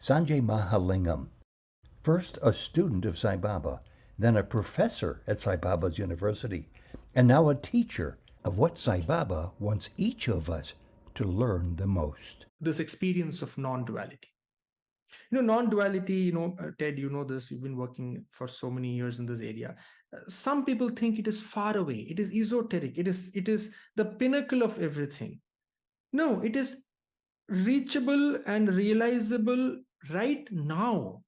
Sanjay Mahalingam, first a student of Sai Baba, then a professor at Sai Baba's University, and now a teacher of what Sai Baba wants each of us to learn the most. This experience of non-duality. Non-duality, Ted, you know this, you've been working for so many years in this area. Some people think it is far away, it is esoteric, it is the pinnacle of everything. No, it is reachable and realizable right now.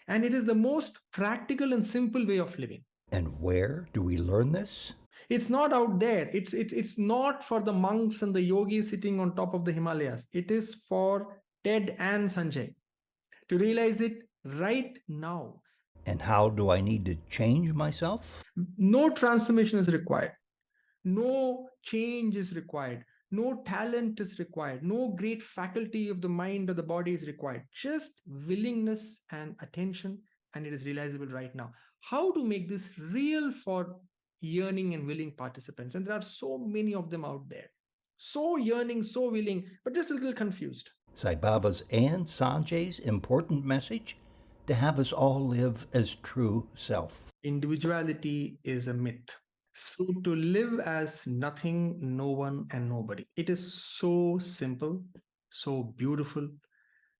And it is the most practical and simple way of living. And where do we learn this? It's not out there. It's not for the monks and the yogis sitting on top of the Himalayas. It is for Ted and Sanjay to realize it right now. And how do I need to change myself? No transformation is required. No change is required. No talent is required. No great faculty of the mind or the body is required. Just willingness and attention, and it is realizable right now. How to make this real for yearning and willing participants? And there are so many of them out there. So yearning, so willing, but just a little confused. Sai Baba's and Sanjay's important message? To have us all live as true self. Individuality is a myth. So to live as nothing, no one, and nobody. It is so simple, so beautiful,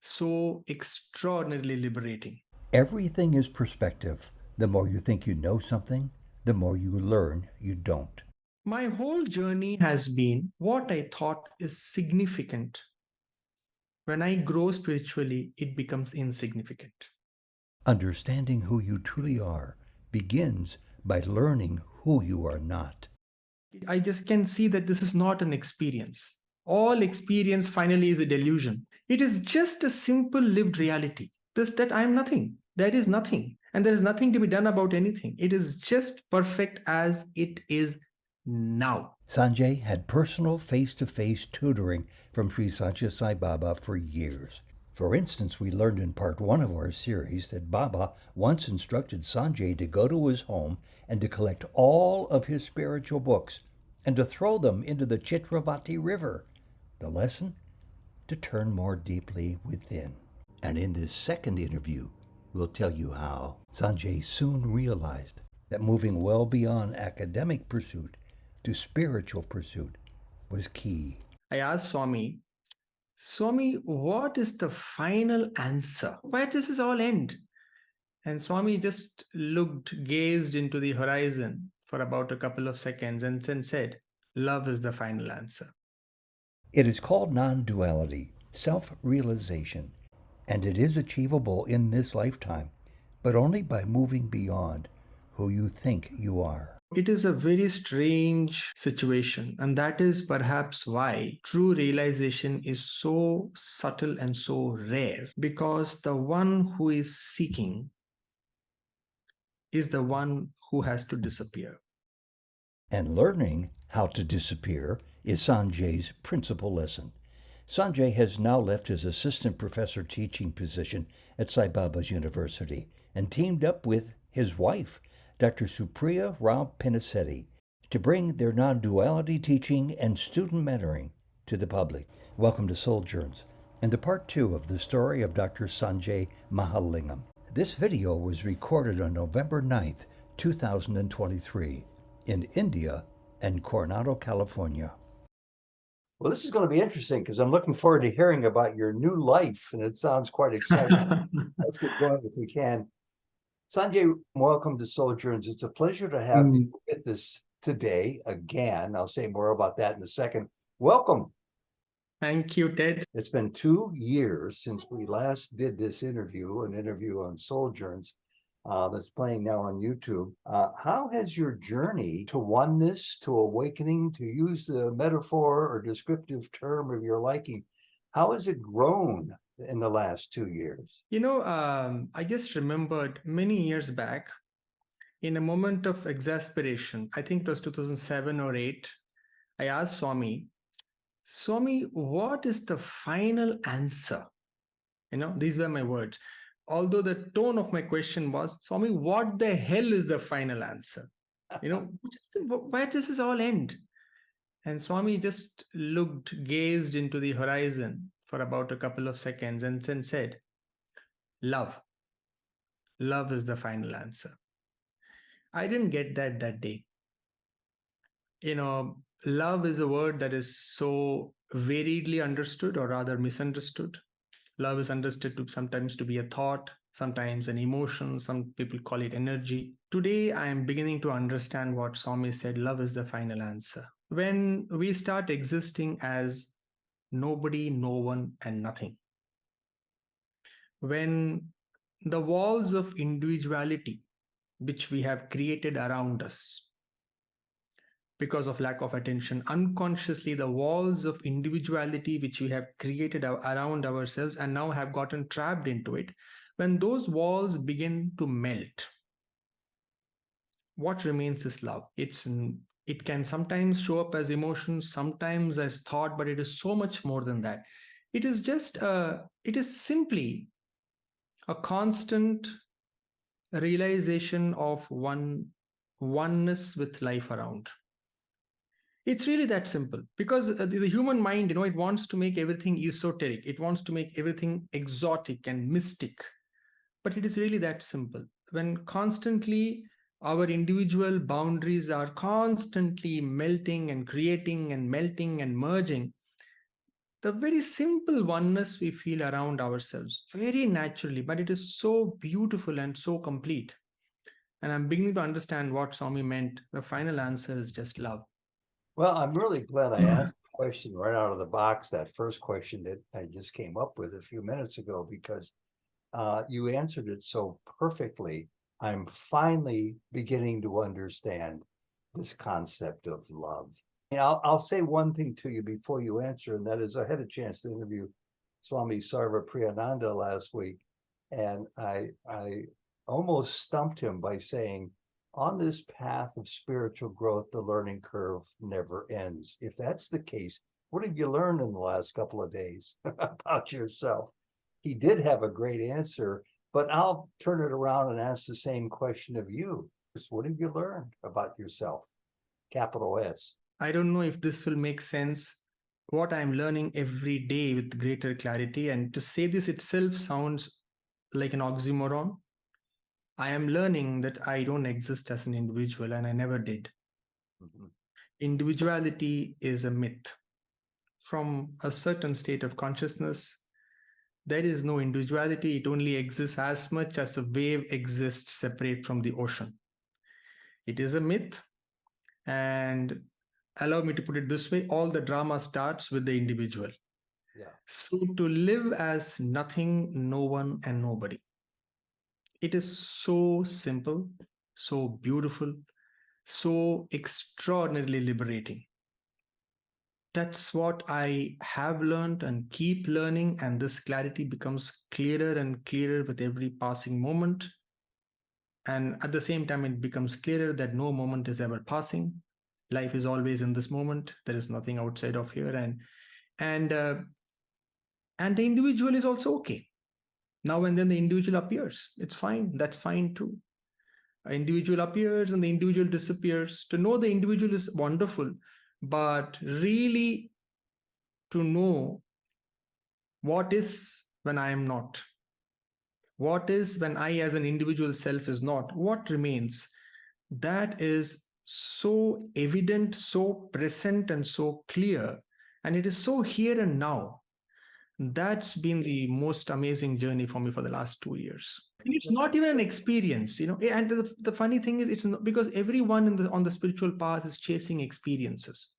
so extraordinarily liberating. Everything is perspective. The more you think you know something, the more you learn you don't. My whole journey has been what I thought is significant. When I grow spiritually, it becomes insignificant. Understanding who you truly are begins by learning who you are not. I just can see that this is not an experience. All experience finally is a delusion. It is just a simple lived reality. That I am nothing. There is nothing. And there is nothing to be done about anything. It is just perfect as it is now. Sanjay had personal face-to-face tutoring from Sri Sathya Sai Baba for years. For instance, we learned in part 1 of our series that Baba once instructed Sanjay to go to his home and to collect all of his spiritual books and to throw them into the Chitravati River. The lesson? To turn more deeply within. And in this second interview, we'll tell you how Sanjay soon realized that moving well beyond academic pursuit to spiritual pursuit was key. I asked Swami, what is the final answer? Where does this all end? And Swami just gazed into the horizon for about a couple of seconds and then said, love is the final answer. It is called non-duality, self-realization, and it is achievable in this lifetime, but only by moving beyond who you think you are. It is a very strange situation, and that is perhaps why true realization is so subtle and so rare, because the one who is seeking is the one who has to disappear. And learning how to disappear is Sanjay's principal lesson. Sanjay has now left his assistant professor teaching position at Sai Baba's University and teamed up with his wife, Dr. Supriya Rao Pinisetti, to bring their non-duality teaching and student mentoring to the public. Welcome to Souljourns and to part 2 of the story of Dr. Sanjay Mahalingam. This video was recorded on November 9th, 2023 in India and Coronado, California. Well, this is going to be interesting because I'm looking forward to hearing about your new life, and it sounds quite exciting. Let's get going if we can. Sanjay, welcome to Souljourns. It's a pleasure to have you with us today again. I'll say more about that in a second. Welcome. Thank you, Ted. It's been 2 years since we last did this interview, an interview on Souljourns that's playing now on YouTube. How has your journey to oneness, to awakening, to use the metaphor or descriptive term of your liking, how has it grown in the last 2 years? I just remembered many years back, in a moment of exasperation, I think it was 2007 or 8, I asked Swami, what is the final answer? These were my words. Although the tone of my question was, Swami, what the hell is the final answer? Where does this all end? And Swami just gazed into the horizon for about a couple of seconds and then said, love. Love is the final answer. I didn't get that day. Love is a word that is so variedly understood, or rather misunderstood. Love is understood to sometimes to be a thought, sometimes an emotion, some people call it energy. Today, I am beginning to understand what Swami said, love is the final answer. When we start existing as nobody, no one, and nothing, when the walls of individuality which we have created around us because of lack of attention, unconsciously the walls of individuality which we have created around ourselves and now have gotten trapped into it, when those walls begin to melt, what remains is love. It can sometimes show up as emotions, sometimes as thought, but it is so much more than that. It is simply a constant realization of oneness with life around. It's really that simple, because the human mind, it wants to make everything esoteric. It wants to make everything exotic and mystic. But it is really that simple. When constantly our individual boundaries are constantly melting and creating and melting and merging, the very simple oneness we feel around ourselves, very naturally, but it is so beautiful and so complete. And I'm beginning to understand what Swami meant. The final answer is just love. Well, I'm really glad I asked the question right out of the box, that first question that I just came up with a few minutes ago, because you answered it so perfectly. I'm finally beginning to understand this concept of love. And I'll say one thing to you before you answer, and that is, I had a chance to interview Swami Sarva Priyananda last week, and I almost stumped him by saying, on this path of spiritual growth, the learning curve never ends. If that's the case, what have you learned in the last couple of days about yourself? He did have a great answer, but I'll turn it around and ask the same question of you. What have you learned about yourself? Capital S. I don't know if this will make sense. What I'm learning every day with greater clarity, and to say this itself sounds like an oxymoron. I am learning that I don't exist as an individual, and I never did. Mm-hmm. Individuality is a myth. From a certain state of consciousness, there is no individuality. It only exists as much as a wave exists separate from the ocean. It is a myth. And allow me to put it this way, all the drama starts with the individual. Yeah. So to live as nothing, no one, and nobody, it is so simple, so beautiful, so extraordinarily liberating. That's what I have learned and keep learning, and this clarity becomes clearer and clearer with every passing moment. And at the same time, it becomes clearer that no moment is ever passing. Life is always in this moment. There is nothing outside of here, and the individual is also okay. Now and then the individual appears. It's fine. That's fine too. An individual appears and the individual disappears. To know the individual is wonderful, but really to know what is when I am not, what is when I as an individual self is not, what remains, that is so evident, so present, and so clear, and it is so here and now. That's been the most amazing journey for me for the last 2 years. It's not even an experience, and the funny thing is, it's not, because everyone on the spiritual path is chasing experiences.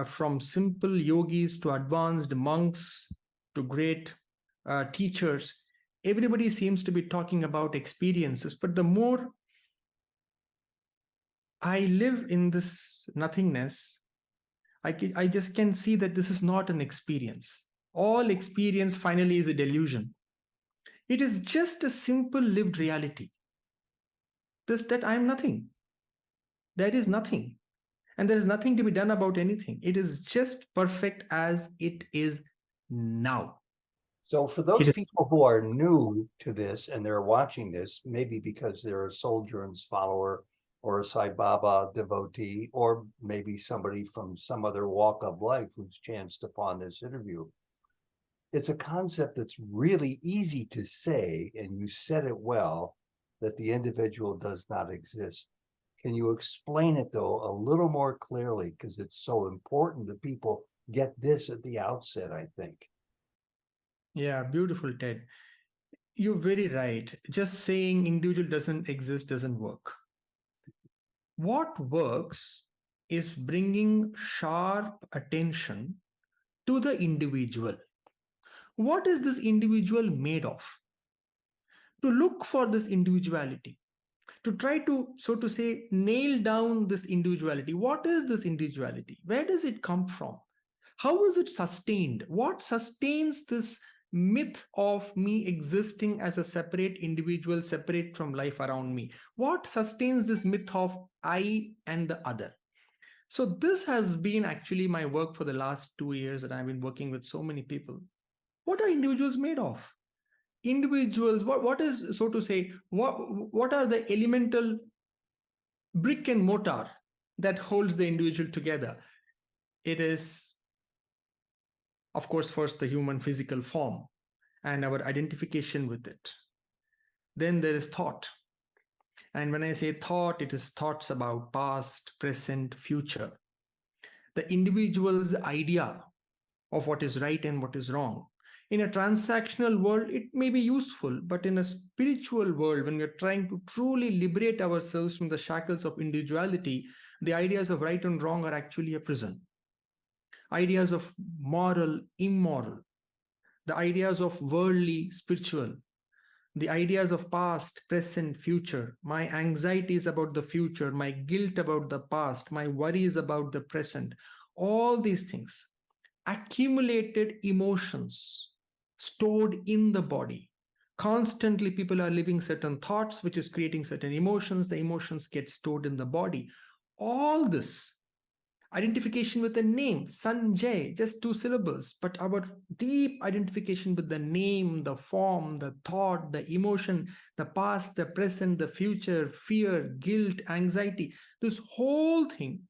From simple yogis to advanced monks to great teachers, everybody seems to be talking about experiences. But the more I live in this nothingness, I just can see that this is not an experience. All experience finally is a delusion. It is just a simple lived reality. That I am nothing. There is nothing. And there is nothing to be done about anything. It is just perfect as it is now. So for those people who are new to this and they're watching this, maybe because they're a Souljourns follower or a Sai Baba devotee, or maybe somebody from some other walk of life who's chanced upon this interview, it's a concept that's really easy to say, and you said it well, that the individual does not exist. Can you explain it, though, a little more clearly? Because it's so important that people get this at the outset, I think. Yeah, beautiful, Ted. You're very right. Just saying individual doesn't exist doesn't work. What works is bringing sharp attention to the individual. What is this individual made of? To look for this individuality, to try to, so to say, nail down this individuality. What is this individuality? Where does it come from? How is it sustained? What sustains this myth of me existing as a separate individual, separate from life around me? What sustains this myth of I and the other? So this has been actually my work for the last 2 years that I've been working with so many people. What are individuals made of? Individuals, what is, so to say, what are the elemental brick and mortar that holds the individual together? It is, of course, first the human physical form and our identification with it. Then there is thought. And when I say thought, it is thoughts about past, present, future. The individual's idea of what is right and what is wrong. In a transactional world, it may be useful, but in a spiritual world, when we're trying to truly liberate ourselves from the shackles of individuality, the ideas of right and wrong are actually a prison. Ideas of moral, immoral, the ideas of worldly, spiritual, the ideas of past, present, future, my anxieties about the future, my guilt about the past, my worries about the present, all these things, accumulated emotions stored in the body. Constantly, people are living certain thoughts, which is creating certain emotions. The emotions get stored in the body. All this identification with the name, Sanjay, just 2 syllables, but our deep identification with the name, the form, the thought, the emotion, the past, the present, the future, fear, guilt, anxiety, this whole thing,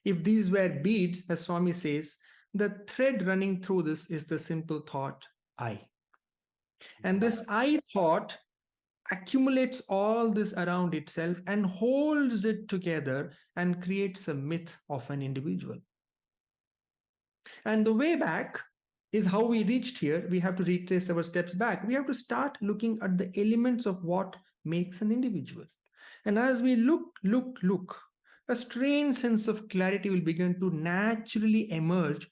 if these were beads, as Swami says, the thread running through this is the simple thought, I. And this I thought accumulates all this around itself and holds it together and creates a myth of an individual. And the way back is how we reached here. We have to retrace our steps back. We have to start looking at the elements of what makes an individual. And as we look, a strange sense of clarity will begin to naturally emerge,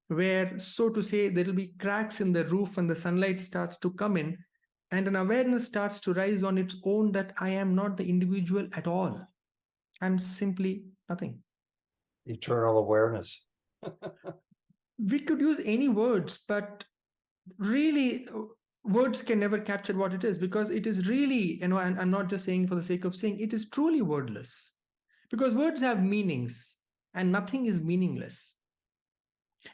where, so to say, there will be cracks in the roof and the sunlight starts to come in, and an awareness starts to rise on its own that I am not the individual at all. I'm simply nothing. Eternal awareness. We could use any words, but really, words can never capture what it is, because it is really, and I'm not just saying for the sake of saying, it is truly wordless, because words have meanings and nothing is meaningless.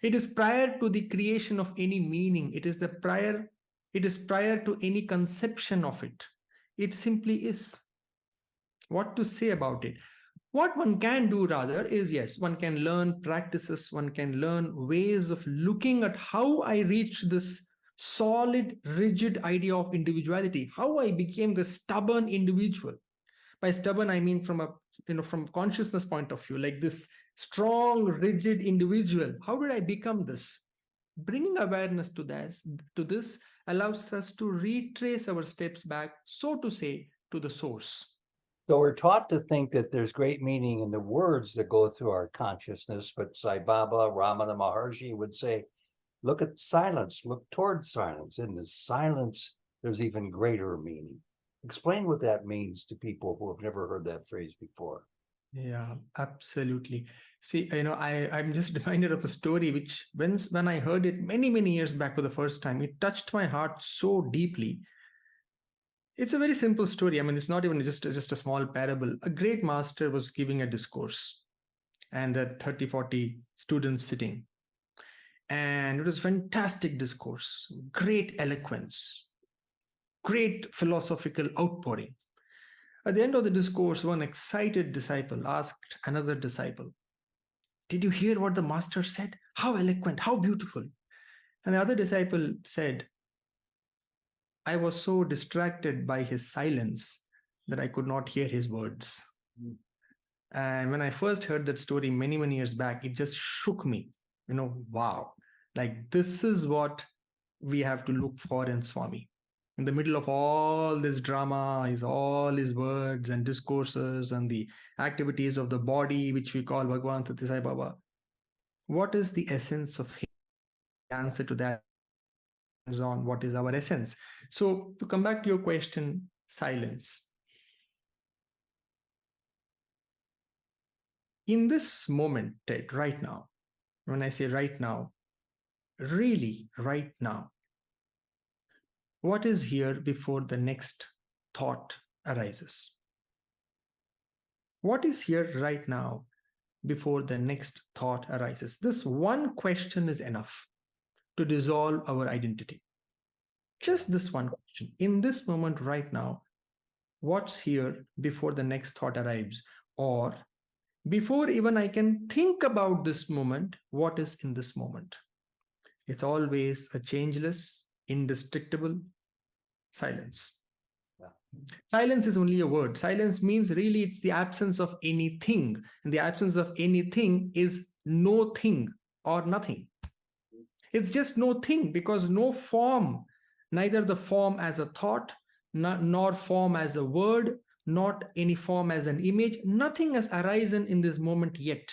It is prior to the creation of any meaning. It is prior to any conception of it. It simply is. What to say about it? What one can do rather is, yes, one can learn practices, one can learn ways of looking at how I reached this solid, rigid idea of individuality, how I became the stubborn individual. By stubborn, I mean from consciousness point of view, like this strong, rigid individual. How did I become this? Bringing awareness to this allows us to retrace our steps back, so to say, to the source. So we're taught to think that there's great meaning in the words that go through our consciousness, but Sai Baba, Ramana Maharshi would say, look at silence, look towards silence. In the silence, there's even greater meaning. Explain what that means to people who have never heard that phrase before. Yeah, absolutely. See, I'm just reminded of a story which when I heard it many, many years back for the first time, it touched my heart so deeply. It's a very simple story. I mean, it's not even just a small parable. A great master was giving a discourse, and there 30, 40 students sitting. And it was fantastic discourse, great eloquence, great philosophical outpouring. At the end of the discourse, one excited disciple asked another disciple, "Did you hear what the master said? How eloquent, how beautiful." And the other disciple said, I was so distracted by his silence that I could not hear his words. And when I first heard that story many, many years back, it just shook me. Wow, like this is what we have to look for in Swami. In the middle of all this drama, is all his words and discourses and the activities of the body, which we call Bhagavan Sathya Sai Baba. What is the essence of his answer to that? On what is our essence? So to come back to your question, silence. In this moment, Ted, right now, when I say right now, really right now, what is here before the next thought arises? What is here right now before the next thought arises? This one question is enough to dissolve our identity. Just this one question. In this moment right now, what's here before the next thought arrives? Or before even I can think about this moment, what is in this moment? It's always a changeless, indestructible silence. Yeah. Silence is only a word. Silence means really it's the absence of anything. And the absence of anything is no thing or nothing. It's just no thing, because no form, neither the form as a thought, nor form as a word, not any form as an image, nothing has arisen in this moment yet.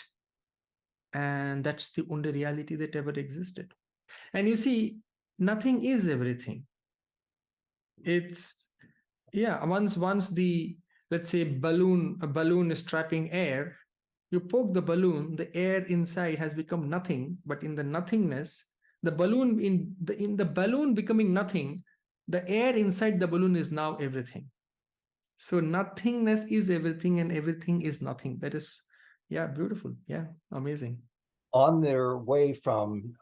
And that's the only reality that ever existed. And you see, nothing is everything. It's, yeah, once the, let's say, a balloon is trapping air, you poke the balloon, the air inside has become nothing, but in the nothingness, the balloon in the balloon becoming nothing, the air inside the balloon is now everything. So nothingness is everything and everything is nothing. That is, yeah, beautiful. Yeah, amazing. On their way from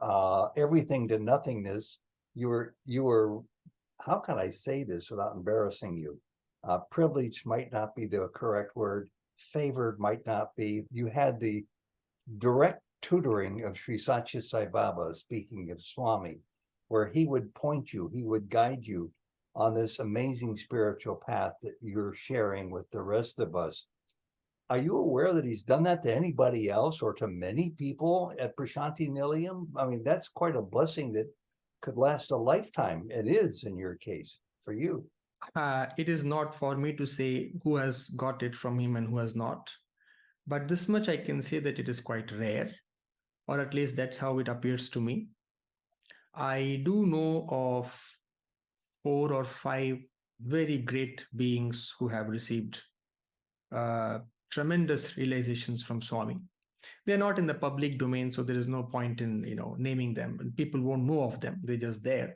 everything to nothingness, you were, how can I say this without embarrassing you? Privileged might not be the correct word. Favored might not be. You had the direct tutoring of Sri Sathya Sai Baba, speaking of Swami, where he would point you, he would guide you on this amazing spiritual path that you're sharing with the rest of us. Are you aware that he's done that to anybody else or to many people at Prashanti Nilayam? I mean, that's quite a blessing that could last a lifetime. It is in your case, for you. It is not for me to say who has got it from him and who has not. But this much I can say that it is quite rare, or at least that's how it appears to me. I do know of 4 or 5 very great beings who have received tremendous realizations from Swami. They're not in the public domain, so there is no point in naming them, and people won't know of them. They're just there.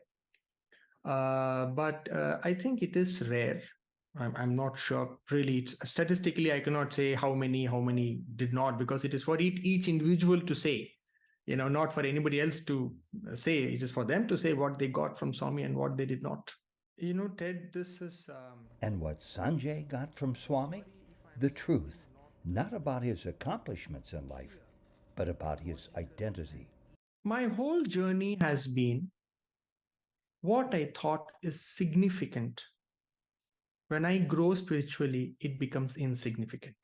But I think it is rare. I'm not sure really. Statistically, I cannot say how many did not, because it is for each individual to say, not for anybody else to say. It is for them to say what they got from Swami and what they did not. Ted, this is... And what Sanjay got from Swami? The truth, not about his accomplishments in life, but about his identity. My whole journey has been what I thought is significant. When I grow spiritually, it becomes insignificant.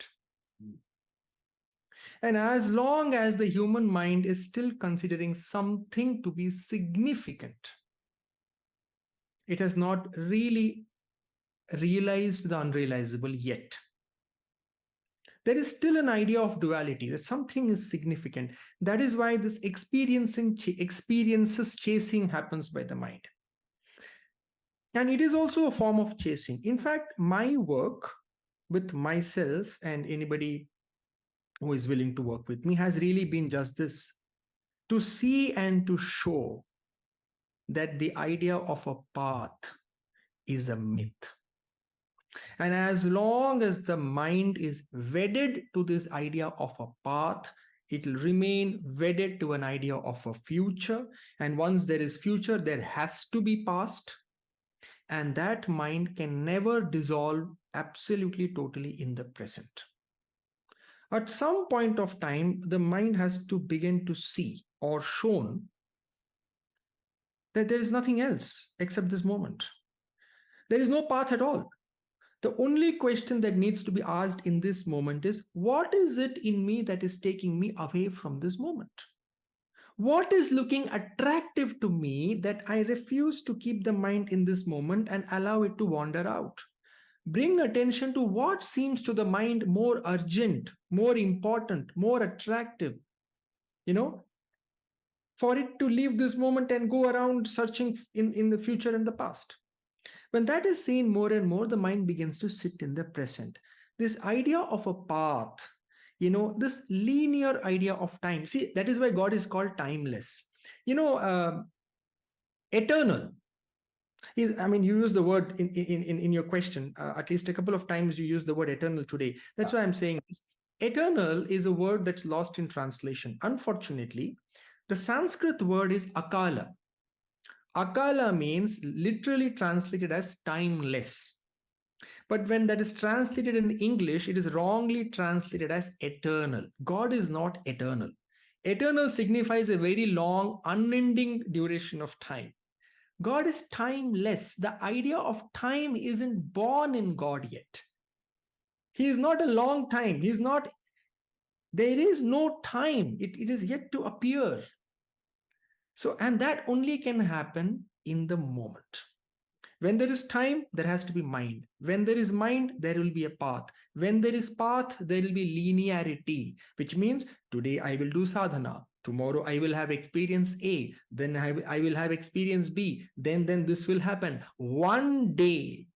And as long as the human mind is still considering something to be significant, it has not really realized the unrealizable yet. There is still an idea of duality, that something is significant. That is why this experiences chasing happens by the mind. And it is also a form of chasing. In fact, my work with myself and anybody who is willing to work with me has really been just this: to see and to show that the idea of a path is a myth. And as long as the mind is wedded to this idea of a path, it will remain wedded to an idea of a future. And once there is future, there has to be past. And that mind can never dissolve absolutely totally in the present. At some point of time, the mind has to begin to see or shown that there is nothing else except this moment. There is no path at all. The only question that needs to be asked in this moment is, what is it in me that is taking me away from this moment? What is looking attractive to me that I refuse to keep the mind in this moment and allow it to wander out? Bring attention to what seems to the mind more urgent, more important, more attractive, for it to leave this moment and go around searching in the future and the past. When that is seen more and more, the mind begins to sit in the present. This idea of a path, this linear idea of time. See, that is why God is called timeless. Eternal. You use the word in your question, at least a couple of times you use the word eternal today. That's why I'm saying this. Eternal is a word that's lost in translation. Unfortunately, the Sanskrit word is akala. Akala means literally translated as timeless. But when that is translated in English, it is wrongly translated as eternal. God is not eternal. Eternal signifies a very long, unending duration of time. God is timeless. The idea of time isn't born in God yet. He is not a long time. There is no time. It is yet to appear. So, and that only can happen in the moment. When there is time, there has to be mind. When there is mind, there will be a path. When there is path, there will be linearity, which means today I will do sadhana. Tomorrow I will have experience A. Then I will have experience B. Then this will happen. One day,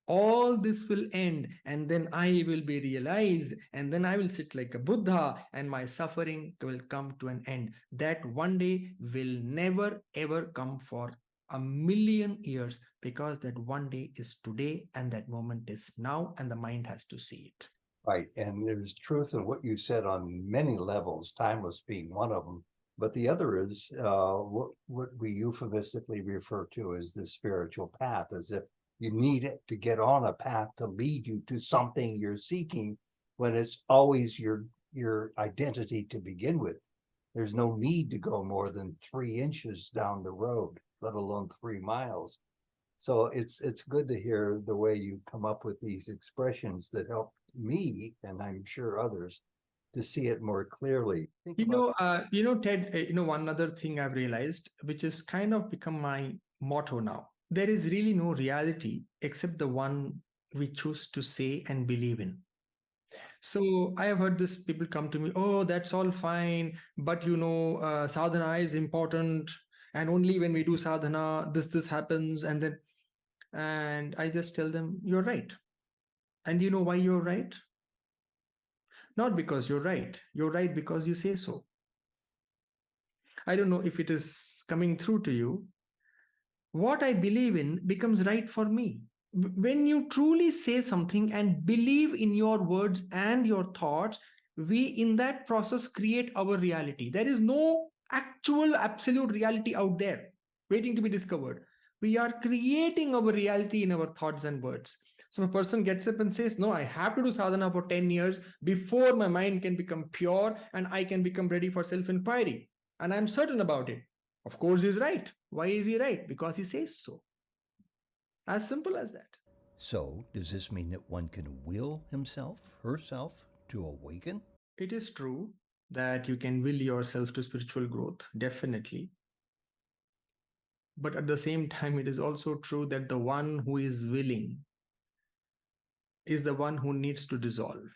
all this will end, and then I will be realized, and then I will sit like a Buddha, and my suffering will come to an end. That one day will never ever come for a million years, because that one day is today and that moment is now, and the mind has to see it. Right. And there's truth in what you said on many levels, timeless being one of them. But the other is what we euphemistically refer to as the spiritual path, as if you need it to get on a path to lead you to something you're seeking, when it's always your identity to begin with. There's no need to go more than 3 inches down the road, let alone 3 miles. So it's good to hear the way you come up with these expressions that help me, and I'm sure others, to see it more clearly. Ted, one other thing I've realized, which has kind of become my motto now. There is really no reality except the one we choose to say and believe in. So I have heard this, people come to me, oh, that's all fine, but sadhana is important, and only when we do sadhana, this happens, and I just tell them, you're right. And you know why you're right? Not because you're right because you say so. I don't know if it is coming through to you. What I believe in becomes right for me. When you truly say something and believe in your words and your thoughts, we in that process create our reality. There is no actual absolute reality out there waiting to be discovered. We are creating our reality in our thoughts and words. So a person gets up and says, no, I have to do sadhana for 10 years before my mind can become pure and I can become ready for self-inquiry. And I'm certain about it. Of course, he's right. Why is he right? Because he says so. As simple as that. So, does this mean that one can will himself, herself, to awaken? It is true that you can will yourself to spiritual growth, definitely. But at the same time, it is also true that the one who is willing is the one who needs to dissolve.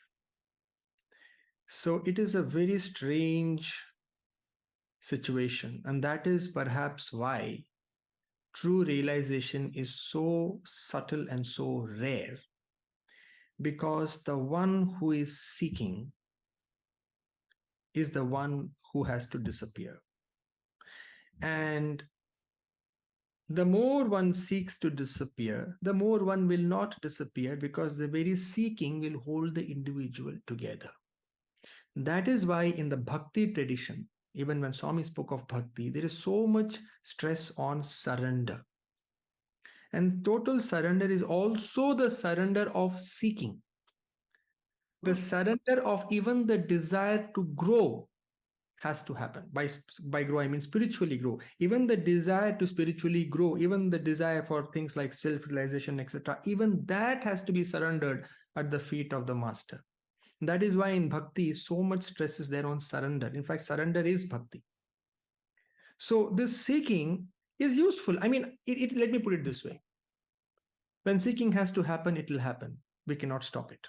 So it is a very strange situation, and that is perhaps why true realization is so subtle and so rare, because the one who is seeking is the one who has to disappear. And the more one seeks to disappear, the more one will not disappear, because the very seeking will hold the individual together. That is why in the bhakti tradition, even when Swami spoke of bhakti, there is so much stress on surrender. And total surrender is also the surrender of seeking, the surrender of even the desire to grow. has to happen. By grow, I mean spiritually grow. Even the desire to spiritually grow, even the desire for things like self-realization, etc., even that has to be surrendered at the feet of the master. That is why in bhakti, so much stress is there on surrender. In fact, surrender is bhakti. So this seeking is useful. I mean, let me put it this way. When seeking has to happen, it will happen. We cannot stop it.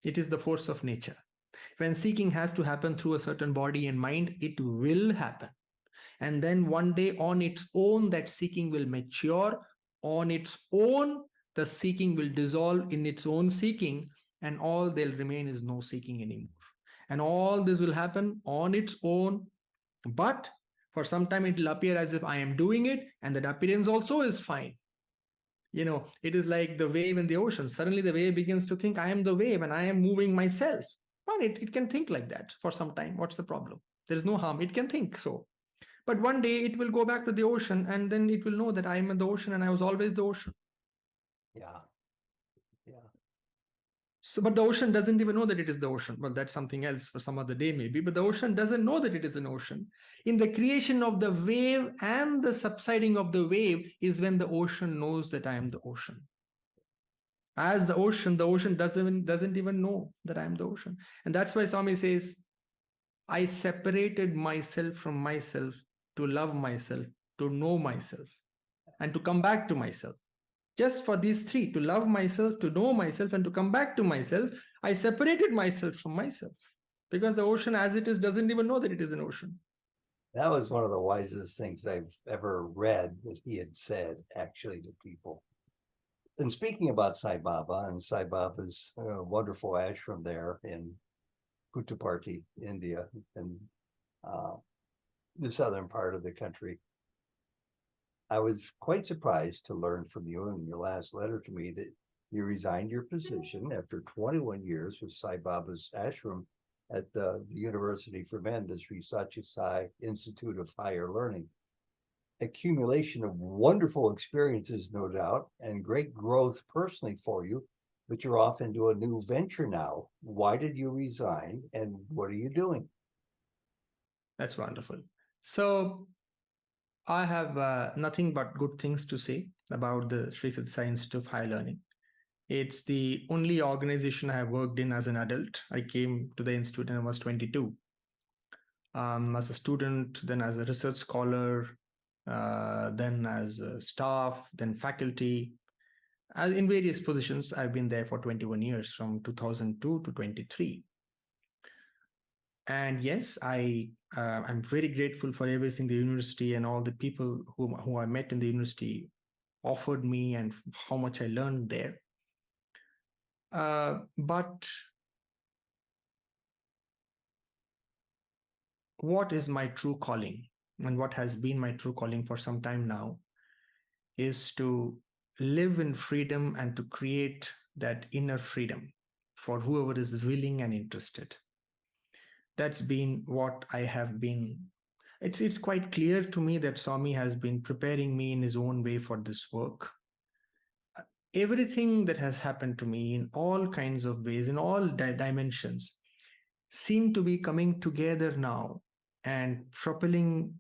It is the force of nature. When seeking has to happen through a certain body and mind, it will happen. And then one day on its own, that seeking will mature. On its own, the seeking will dissolve in its own seeking, and all there'll remain is no seeking anymore. And all this will happen on its own. But for some time, it will appear as if I am doing it, and that appearance also is fine. You know, it is like the wave in the ocean. Suddenly the wave begins to think I am the wave and I am moving myself. Fine, it can think like that for some time. What's the problem? There is no harm. It can think so. But one day it will go back to the ocean, and then it will know that I am in the ocean and I was always the ocean. Yeah. Yeah. So, but the ocean doesn't even know that it is the ocean. Well, that's something else for some other day, maybe. But the ocean doesn't know that it is an ocean. In the creation of the wave and the subsiding of the wave is when the ocean knows that I am the ocean. As the ocean doesn't even know that I am the ocean. And that's why Swami says, I separated myself from myself to love myself, to know myself, and to come back to myself. Just for these three, to love myself, to know myself, and to come back to myself, I separated myself from myself. Because the ocean as it is doesn't even know that it is an ocean. That was one of the wisest things I've ever read that he had said, actually, to people. And speaking about Sai Baba and Sai Baba's wonderful ashram there in Puttaparthi, India, and the southern part of the country, I was quite surprised to learn from you in your last letter to me that you resigned your position after 21 years with Sai Baba's ashram at the University for Men, the Sri Sathya Sai Institute of Higher Learning. Accumulation of wonderful experiences, no doubt, and great growth personally for you, but you're off into a new venture now. Why did you resign, and what are you doing? That's wonderful. So I have nothing but good things to say about the Sri Sathya Sai Institute of Higher Learning. It's the only organization I have worked in as an adult. I came to the institute when I was 22. As a student, then as a research scholar, then as a staff, then faculty. As in various positions, I've been there for 21 years, from 2002 to 23. And yes, I'm very grateful for everything the university and all the people who I met in the university offered me and how much I learned there. But what is my true calling, and what has been my true calling for some time now, is to live in freedom and to create that inner freedom for whoever is willing and interested. That's been what I have been. It's quite clear to me that Swami has been preparing me in his own way for this work. Everything that has happened to me in all kinds of ways, in all dimensions, seem to be coming together now and propelling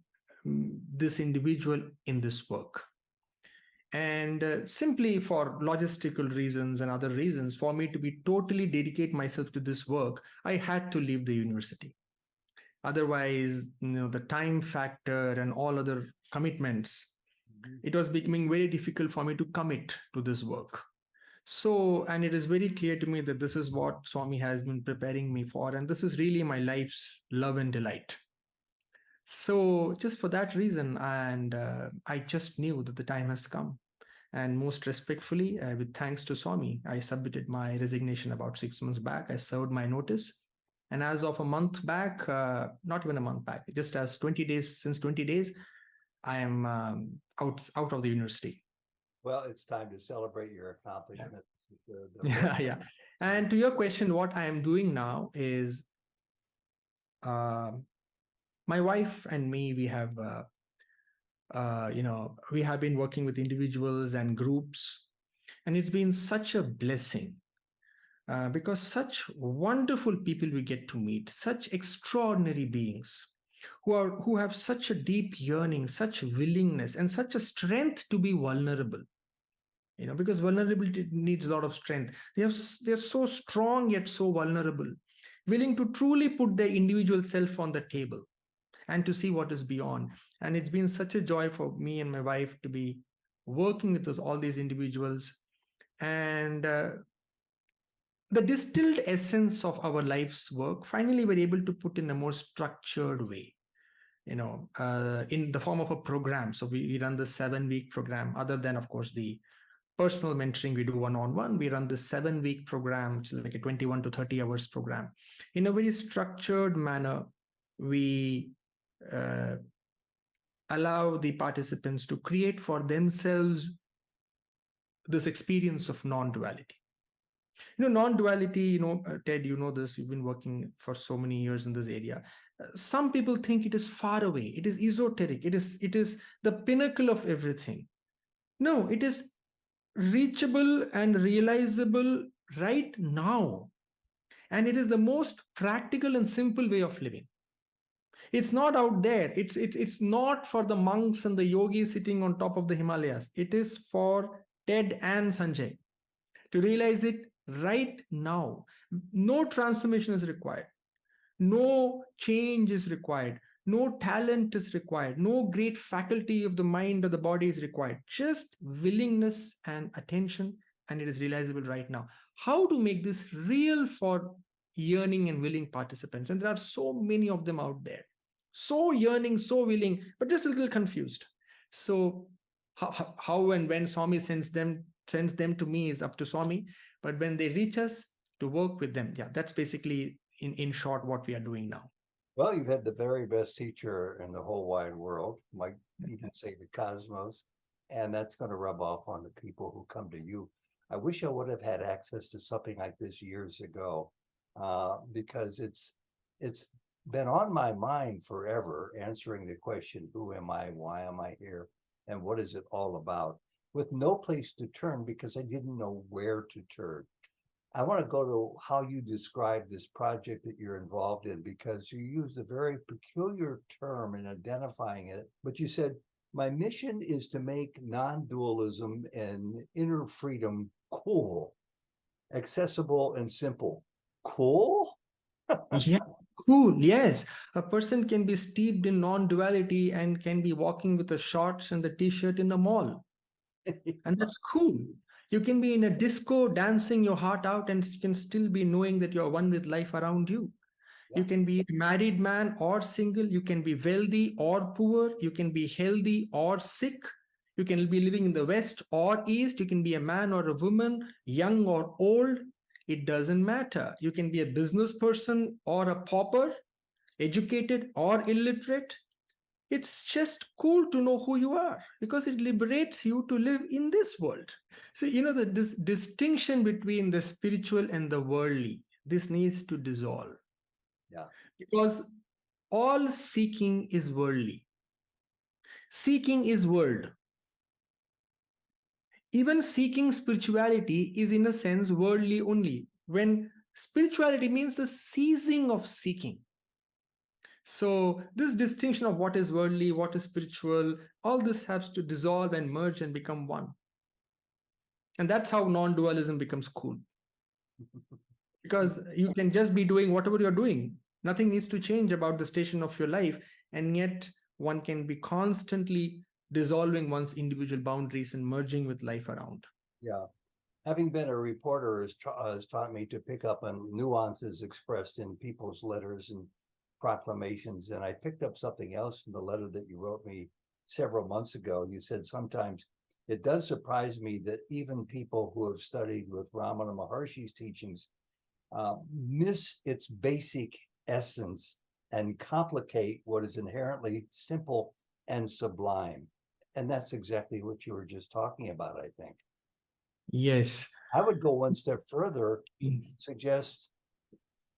this individual in this work. And simply for logistical reasons and other reasons, for me to be totally dedicate myself to this work, I had to leave the university. Otherwise, the time factor and all other commitments, it was becoming very difficult for me to commit to this work. So, and it is very clear to me that this is what Swami has been preparing me for, and this is really my life's love and delight. So, just for that reason, and I just knew that the time has come. And most respectfully, with thanks to Swami, I submitted my resignation about 6 months back. I served my notice. And as of a month back, not even a month back, just as 20 days, since 20 days, I am out of the university. Well, it's time to celebrate your accomplishment. Yeah. And to your question, what I am doing now is my wife and me, we have we have been working with individuals and groups, and it's been such a blessing because such wonderful people we get to meet, such extraordinary beings who have such a deep yearning, such willingness, and such a strength to be vulnerable. Because vulnerability needs a lot of strength. They're so strong yet so vulnerable, willing to truly put their individual self on the table and to see what is beyond. And it's been such a joy for me and my wife to be working with all these individuals. And the distilled essence of our life's work, finally, we're able to put in a more structured way, in the form of a program. So we run the 7-week program, other than, of course, the personal mentoring we do one-on-one. We run this 7-week program, which is like a 21 to 30 hours program. In a very structured manner, we allow the participants to create for themselves this experience of non-duality. Non-duality, Ted, this, you've been working for so many years in this area. Some people think it is far away. It is esoteric. It is the pinnacle of everything. No, it is reachable and realizable right now. And it is the most practical and simple way of living. It's not out there. It's not for the monks and the yogis sitting on top of the Himalayas. It is for Ted and Sanjay to realize it right now. No transformation is required. No change is required. No talent is required. No great faculty of the mind or the body is required. Just willingness and attention, and it is realizable right now. How to make this real for yearning and willing participants? And there are so many of them out there. So yearning, so willing, but just a little confused. So how and when Swami sends them to me is up to Swami. But when they reach us, to work with them, that's basically in short what we are doing now. Well, you've had the very best teacher in the whole wide world, might even say the cosmos, and that's going to rub off on the people who come to you. I wish I would have had access to something like this years ago, because it's been on my mind forever, answering the question, who am I, why am I here, and what is it all about, with no place to turn because I didn't know where to turn. I want to go to how you describe this project that you're involved in, because you used a very peculiar term in identifying it. But you said, my mission is to make non-dualism and inner freedom cool, accessible, and simple. Cool? Yeah, cool. Yes. A person can be steeped in non-duality and can be walking with the shorts and the t-shirt in the mall. And that's cool. You can be in a disco dancing your heart out and you can still be knowing that you're one with life around you. Yeah. You can be a married man or single. You can be wealthy or poor. You can be healthy or sick. You can be living in the West or East. You can be a man or a woman, young or old. It doesn't matter. You can be a business person or a pauper, educated or illiterate. It's just cool to know who you are because it liberates you to live in this world. So, this distinction between the spiritual and the worldly, this needs to dissolve. Yeah. Because all seeking is worldly. Seeking is world. Even seeking spirituality is in a sense worldly only, when spirituality means the ceasing of seeking. So this distinction of what is worldly, what is spiritual, all this has to dissolve and merge and become one. And that's how non-dualism becomes cool. Because you can just be doing whatever you're doing. Nothing needs to change about the station of your life. And yet one can be constantly dissolving one's individual boundaries and merging with life around. Yeah. Having been a reporter has taught me to pick up on nuances expressed in people's letters and proclamations. And I picked up something else from the letter that you wrote me several months ago. You said, sometimes it does surprise me that even people who have studied with Ramana Maharshi's teachings miss its basic essence and complicate what is inherently simple and sublime. And that's exactly what you were just talking about, I think. Yes. I would go one step further, suggest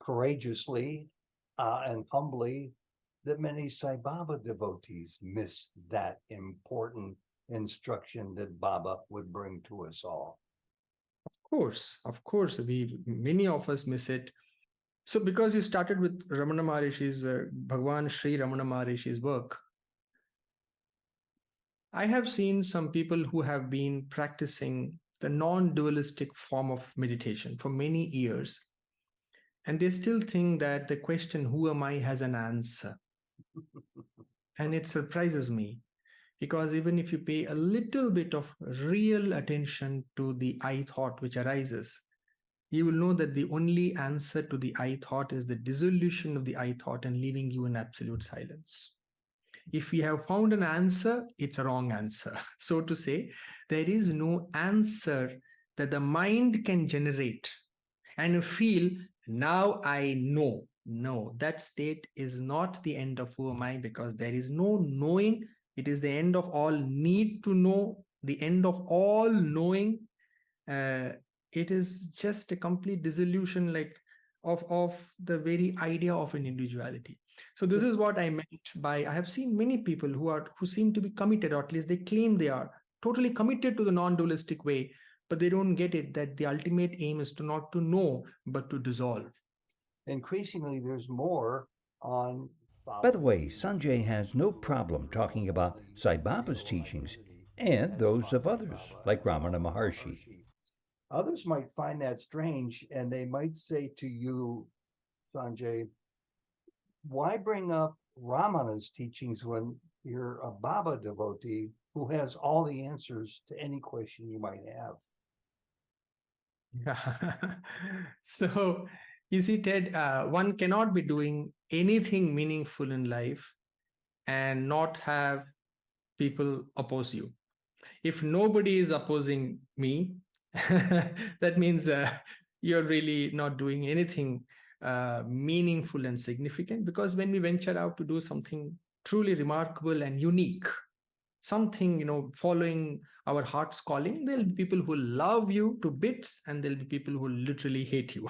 courageously and humbly that many Sai Baba devotees miss that important instruction that Baba would bring to us all. Of course, many of us miss it. So because you started with Ramana Maharishi's, Bhagwan Sri Ramana Maharishi's work, I have seen some people who have been practicing the non-dualistic form of meditation for many years, and they still think that the question, who am I, has an answer. And it surprises me, because even if you pay a little bit of real attention to the I thought which arises, you will know that the only answer to the I thought is the dissolution of the I thought and leaving you in absolute silence. If we have found an answer, it's a wrong answer. So to say, there is no answer that the mind can generate and feel, now I know. No, that state is not the end of who am I, because there is no knowing. It is the end of all need to know, the end of all knowing. It is just a complete dissolution, like of the very idea of an individuality. So this is what I meant by, I have seen many people who seem to be committed, or at least they claim they are totally committed to the non-dualistic way, but they don't get it, that the ultimate aim is to not to know, but to dissolve. Increasingly, there's more on. By the way, Sanjay has no problem talking about Sai Baba's teachings and those of others, like Ramana Maharshi. Others might find that strange, and they might say to you, Sanjay, why bring up Ramana's teachings when you're a Baba devotee who has all the answers to any question you might have? So, you see, Ted, one cannot be doing anything meaningful in life and not have people oppose you. If nobody is opposing me, that means you're really not doing anything meaningful and significant. Because when we venture out to do something truly remarkable and unique, something, following our heart's calling, there'll be people who love you to bits, and there'll be people who literally hate you.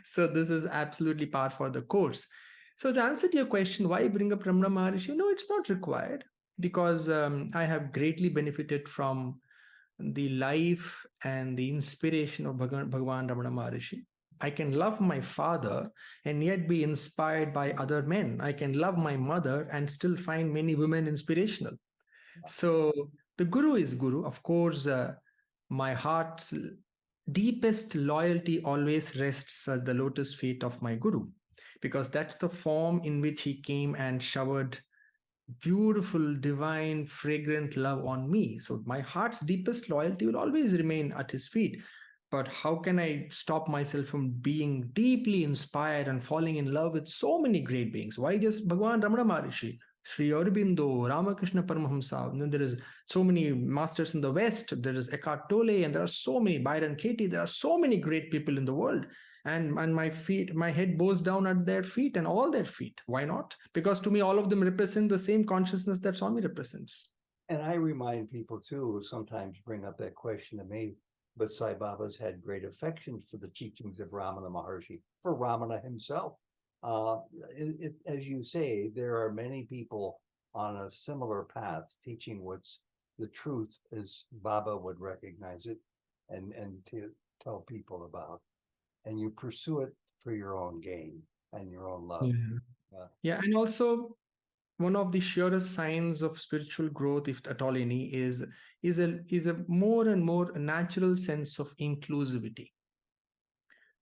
So this is absolutely par for the course. So to answer to your question, why bring up Ramana Maharishi? No, it's not required, because I have greatly benefited from the life and the inspiration of Bhagavan Ramana Maharishi. I can love my father and yet be inspired by other men. I can love my mother and still find many women inspirational. So the Guru is Guru. Of course, my heart's deepest loyalty always rests at the lotus feet of my Guru, because that's the form in which he came and showered beautiful, divine, fragrant love on me. So my heart's deepest loyalty will always remain at his feet. But how can I stop myself from being deeply inspired and falling in love with so many great beings? Why just Bhagavan Ramana Maharishi, Sri Aurobindo, Ramakrishna Paramahamsa? And then there is so many masters in the West. There is Eckhart Tolle, and there are so many, Byron Katie. There are so many great people in the world. And my head bows down at their feet and all their feet. Why not? Because to me, all of them represent the same consciousness that Swami represents. And I remind people too, who sometimes bring up that question to me, but Sai Baba's had great affection for the teachings of Ramana Maharshi, for Ramana himself. As you say, there are many people on a similar path teaching what's the truth as Baba would recognize it and to tell people about. And you pursue it for your own gain and your own love. Yeah, and also one of the surest signs of spiritual growth, if at all any, is a more and more natural sense of inclusivity.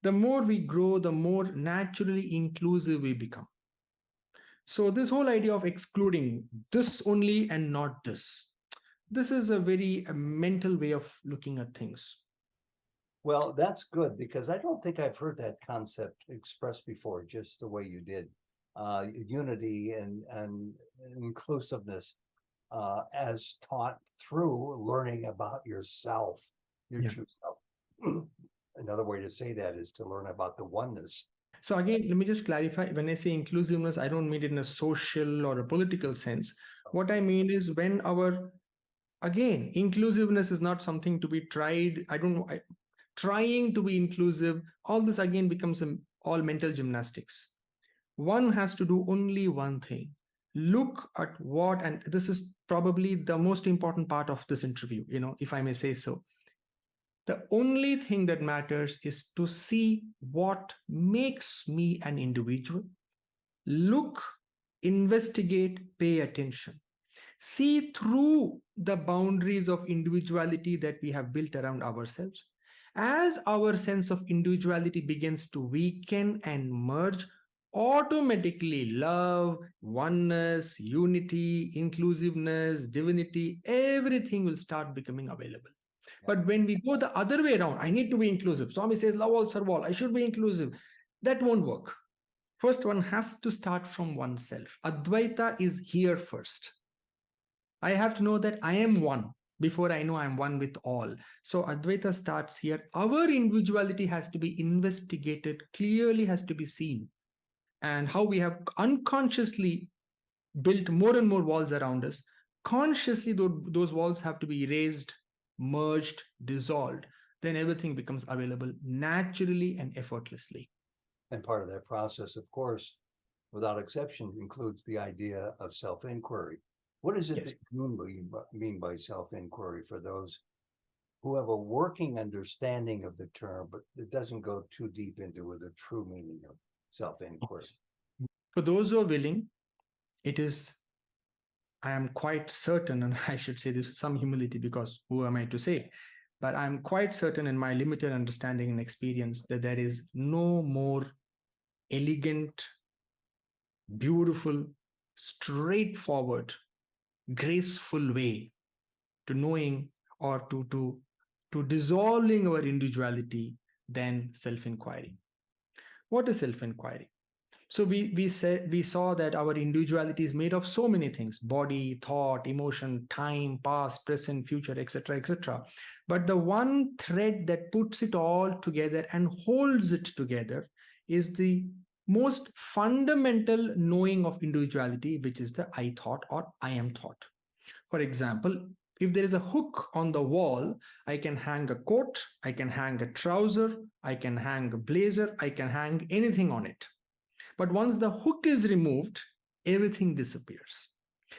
The more we grow, the more naturally inclusive we become. So this whole idea of excluding this only and not this is a very mental way of looking at things. Well, that's good, because I don't think I've heard that concept expressed before, just the way you did. Unity and inclusiveness as taught through learning about yourself, your true self. Another way to say that is to learn about the oneness. So again, let me just clarify. When I say inclusiveness, I don't mean it in a social or a political sense. What I mean is when again, inclusiveness is not something to be tried. Trying to be inclusive, all this again becomes all mental gymnastics. One has to do only one thing. Look at what, and this is probably the most important part of this interview, if I may say so. The only thing that matters is to see what makes me an individual. Look, investigate, pay attention. See through the boundaries of individuality that we have built around ourselves. As our sense of individuality begins to weaken and merge, automatically love, oneness, unity, inclusiveness, divinity, everything will start becoming available. But when we go the other way around, I need to be inclusive. Swami says, love all, serve all. I should be inclusive. That won't work. First, one has to start from oneself. Advaita is here first. I have to know that I am one before I know I'm one with all. So Advaita starts here. Our individuality has to be investigated, clearly has to be seen. And how we have unconsciously built more and more walls around us. Consciously, those walls have to be erased, merged, dissolved. Then everything becomes available naturally and effortlessly. And part of that process, of course, without exception, includes the idea of self-inquiry. What is it that you mean by self-inquiry for those who have a working understanding of the term, but it doesn't go too deep into the true meaning of self-inquiry? For those who are willing, it is, I am quite certain, and I should say this with some humility because who am I to say? But I'm quite certain in my limited understanding and experience that there is no more elegant, beautiful, straightforward, graceful way to knowing or to dissolving our individuality than self-inquiry. What is self-inquiry? So we saw that our individuality is made of so many things: body, thought, emotion, time, past, present, future, etc., etc. But the one thread that puts it all together and holds it together is the most fundamental knowing of individuality, which is the I thought or I am thought. For example, if there is a hook on the wall, I can hang a coat, I can hang a trouser, I can hang a blazer, I can hang anything on it. But once the hook is removed, everything disappears.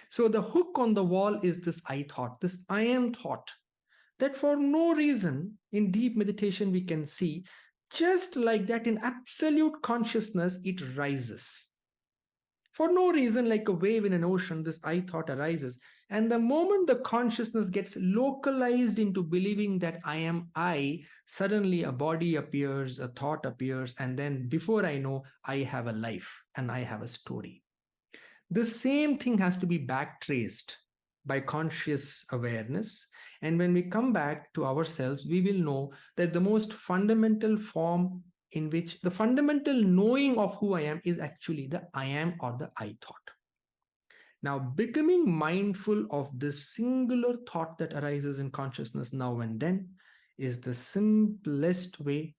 So the hook on the wall is this I thought, this I am thought, that for no reason in deep meditation we can see, just like that in absolute consciousness, it rises. For no reason, like a wave in an ocean, this I thought arises. And the moment the consciousness gets localized into believing that I am I, suddenly a body appears, a thought appears, and then before I know, I have a life and I have a story. The same thing has to be backtraced by conscious awareness. And when we come back to ourselves, we will know that the most fundamental form in which the fundamental knowing of who I am is actually the I am or the I thought. Now, becoming mindful of this singular thought that arises in consciousness now and then is the simplest way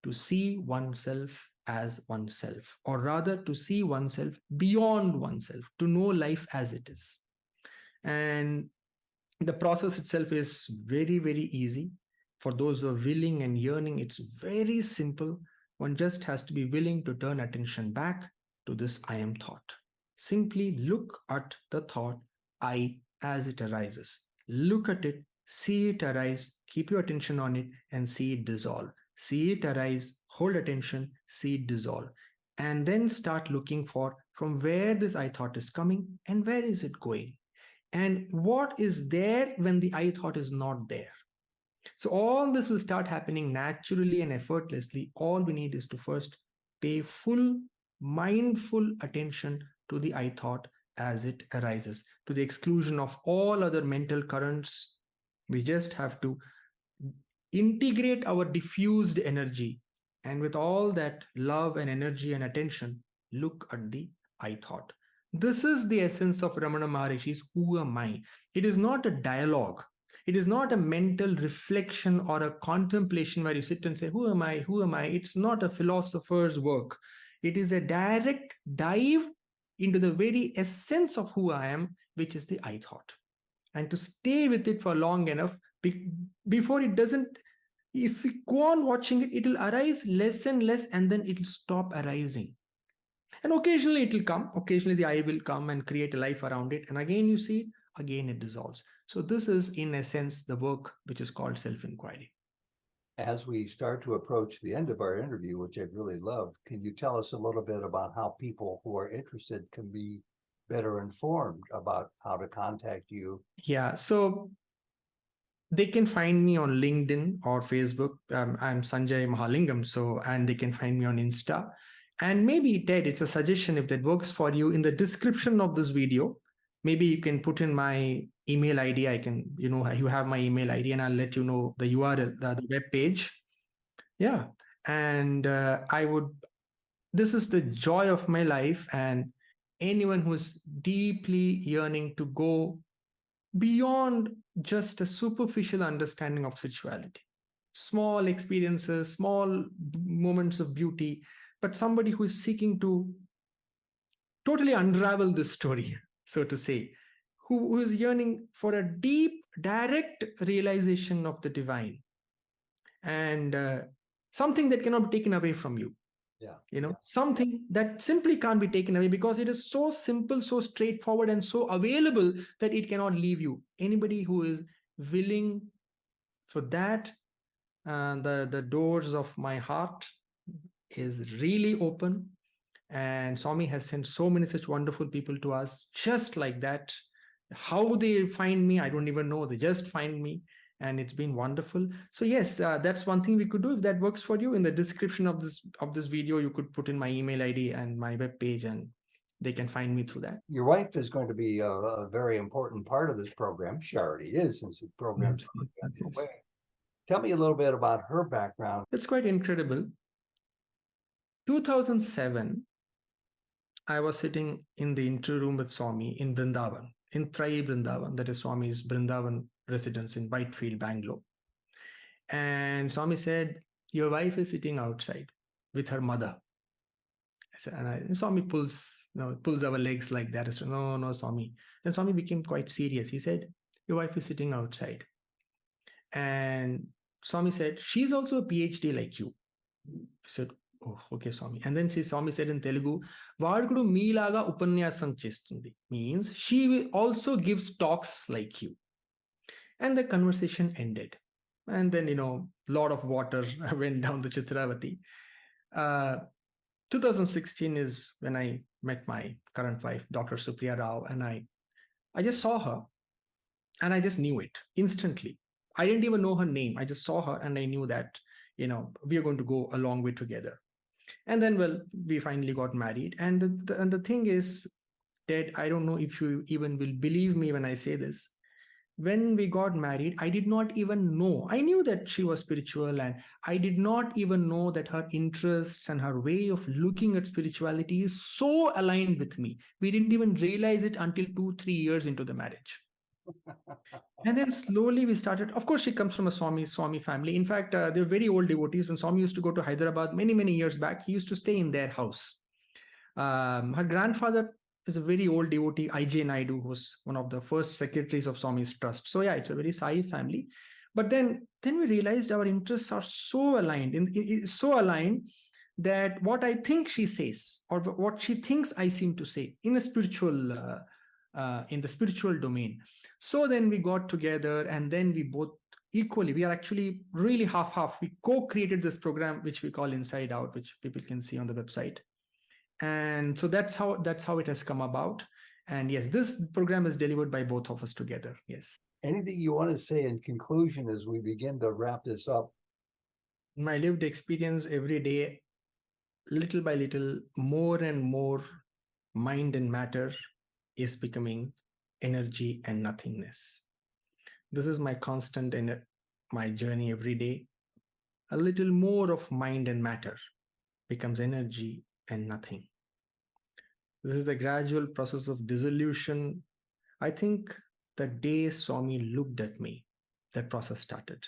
to see oneself as oneself, or rather to see oneself beyond oneself, to know life as it is. And the process itself is very, very easy. For those who are willing and yearning, it's very simple. One just has to be willing to turn attention back to this I am thought. Simply look at the thought I as it arises. Look at it, see it arise, keep your attention on it, and see it dissolve. See it arise, hold attention, see it dissolve. And then start looking for from where this I thought is coming and where is it going. And what is there when the I thought is not there. So all this will start happening naturally and effortlessly. All we need is to first pay full mindful attention to the I thought as it arises, to the exclusion of all other mental currents. We just have to integrate our diffused energy, and with all that love and energy and attention, look at the I thought. This is the essence of Ramana Maharishi's Who Am I? It is not a dialogue. It is not a mental reflection or a contemplation where you sit and say, Who am I? Who am I? It's not a philosopher's work. It is a direct dive into the very essence of who I am, which is the I thought. And to stay with it for long enough before it doesn't, if we go on watching it, it will arise less and less, and then it will stop arising. And occasionally it will come, occasionally the I will come and create a life around it. And again, you see, again it dissolves. So this is in essence the work which is called self-inquiry. As we start to approach the end of our interview, which I've really loved, can you tell us a little bit about how people who are interested can be better informed about how to contact you? Yeah, so they can find me on LinkedIn or Facebook. I'm Sanjay Mahalingam, and they can find me on Insta. And maybe, Ted, it's a suggestion if that works for you. In the description of this video, maybe you can put in my email ID. You have my email ID, and I'll let you know the URL, the web page. Yeah, and this is the joy of my life, and anyone who is deeply yearning to go beyond just a superficial understanding of spirituality, small experiences, small moments of beauty, but somebody who is seeking to totally unravel this story, so to say, who is yearning for a deep, direct realization of the divine, and something that cannot be taken away from you. Something that simply can't be taken away, because it is so simple, so straightforward, and so available that it cannot leave you. Anybody who is willing for that, the doors of my heart is really open. And Swami has sent so many such wonderful people to us just like that. How they find me, I don't even know. They just find me, and it's been wonderful. So yes, that's one thing we could do. If that works for you, in the description of this video, you could put in my email ID and my web page, and they can find me through that. Your wife is going to be a very important part of this program. She already is, since the program's away. Tell me a little bit about her background. It's quite incredible. 2007, I was sitting in the interview room with Swami in Vrindavan, in Trai Vrindavan, that is Swami's Vrindavan residence in Whitefield, Bangalore. And Swami said, your wife is sitting outside with her mother. And Swami pulls our legs like that. I said, no, Swami. Then Swami became quite serious. He said, your wife is sitting outside. And Swami said, she's also a PhD like you. I said, oh, okay, Swami. And then Swami said in Telugu, Vadukudu meelaga upanyasam chestundi, means she also gives talks like you. And the conversation ended. And then, lot of water went down the Chitravati. 2016 is when I met my current wife, Dr. Supriya Rao, and I just saw her, and I just knew it instantly. I didn't even know her name. I just saw her, and I knew that, we are going to go a long way together. And then, well, we finally got married. And the thing is, Ted, I don't know if you even will believe me when I say this. When we got married, I did not even know. I knew that she was spiritual, and I did not even know that her interests and her way of looking at spirituality is so aligned with me. We didn't even realize it until 2-3 years into the marriage. And then slowly we started. Of course, she comes from a Swami family. In fact, they're very old devotees. When Swami used to go to Hyderabad many years back, he used to stay in their house. Her grandfather is a very old devotee, I.J. Naidu, who was one of the first secretaries of Swami's trust. So yeah, it's a very Sai family. But then we realized our interests are so aligned, so aligned that what I think she says, or what she thinks I seem to say in a spiritual, in the spiritual domain. So then we got together, and then we both equally, we are actually really half. We co-created this program, which we call Inside Out, which people can see on the website. And so that's how it has come about. And yes, this program is delivered by both of us together. Yes. Anything you want to say in conclusion as we begin to wrap this up? My lived experience every day, little by little, more and more, mind and matter is becoming energy and nothingness. This is my constant in my journey every day. A little more of mind and matter becomes energy and nothing. This is a gradual process of dissolution. I think the day Swami looked at me, that process started.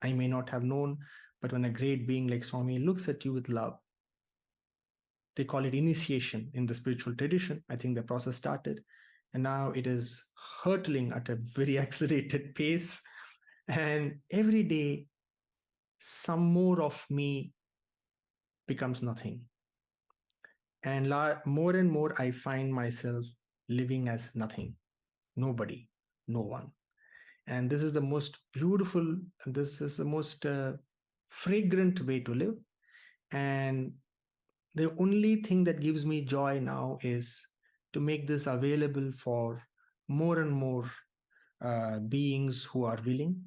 I may not have known, but when a great being like Swami looks at you with love, they call it initiation in the spiritual tradition. I think the process started, and now it is hurtling at a very accelerated pace. And every day, some more of me becomes nothing. And more and more, I find myself living as nothing, nobody, no one. And this is the most beautiful, this is the most fragrant way to live. And the only thing that gives me joy now is to make this available for more and more beings who are willing.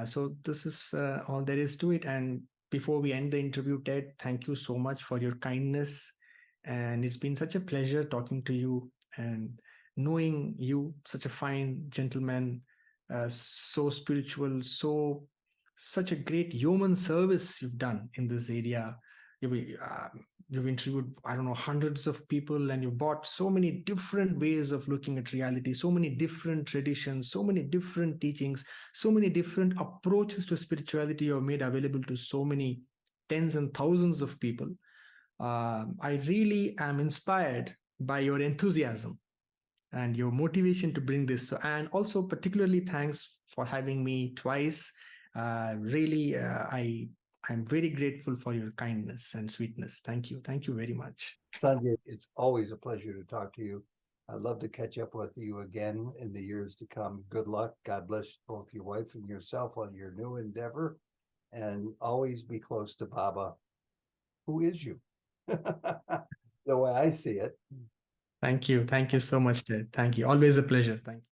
So this is all there is to it. And before we end the interview, Ted, thank you so much for your kindness. And it's been such a pleasure talking to you and knowing you, such a fine gentleman, so spiritual, such a great human service you've done in this area. You've interviewed, I don't know, hundreds of people, and you've brought so many different ways of looking at reality, so many different traditions, so many different teachings, so many different approaches to spirituality you've made available to so many tens and thousands of people. I really am inspired by your enthusiasm and your motivation to bring this. So, and also particularly thanks for having me twice. Really, I'm very grateful for your kindness and sweetness. Thank you. Thank you very much. Sanjay, it's always a pleasure to talk to you. I'd love to catch up with you again in the years to come. Good luck. God bless both your wife and yourself on your new endeavor. And always be close to Baba, who is you, the way I see it. Thank you. Thank you so much, Ted. Thank you. Always a pleasure. Thank you.